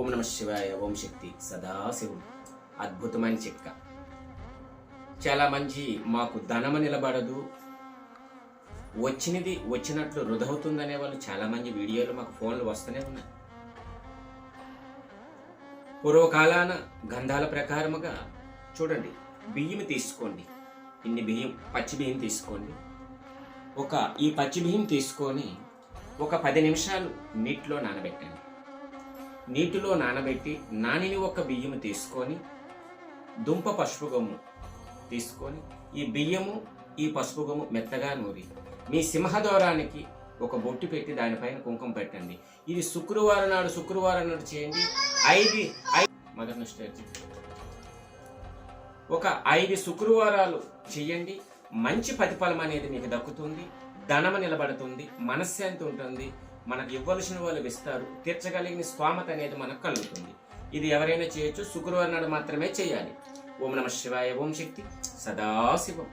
ఓం నమ శివాయ. ఓం శక్తి. సదాశివుడు. అద్భుతమైన చిట్కా. చాలా మంచి మాకు ధనము నిలబడదు, వచ్చినది వచ్చినట్లు వృధవుతుందనే వాళ్ళు చాలా మంది వీడియోలు మాకు ఫోన్లు వస్తూనే ఉన్నాయి. పూర్వకాలాన గంధాల ప్రకారముగా చూడండి, బియ్యం తీసుకోండి, ఇన్ని బియ్యం, పచ్చి బియ్యం తీసుకోండి. ఈ పచ్చి బియ్యం తీసుకొని ఒక 10 నిమిషాలు నీటిలో నానబెట్టండి. నీటిలో నానబెట్టి నానిని ఒక బియ్యం తీసుకొని దుంప పసుపు గమ్ము తీసుకొని ఈ బియ్యము ఈ పసుపు గమ్ము మెత్తగా నూరి మీ సింహద్వారానికి ఒక బొట్టు పెట్టి దానిపైన కుంకుమ పెట్టండి. ఇది శుక్రవారం నాడు చేయండి. మొదటి స్టేజ్ ఒక 5 శుక్రవారాలు చేయండి. మంచి ప్రతిఫలం అనేది మీకు దక్కుతుంది. ధనము నిలబడుతుంది, మనశ్శాంతి ఉంటుంది, మనకు ఇవ్వవలసిన వాళ్ళు ఇస్తారు, తీర్చగలిగిన స్తోమత అనేది మనకు కలుగుతుంది. ఇది ఎవరైనా చేయొచ్చు, శుక్రవారం నాడు మాత్రమే చేయాలి. ఓం నమ శివాయ. ఓం శక్తి. సదాశివం.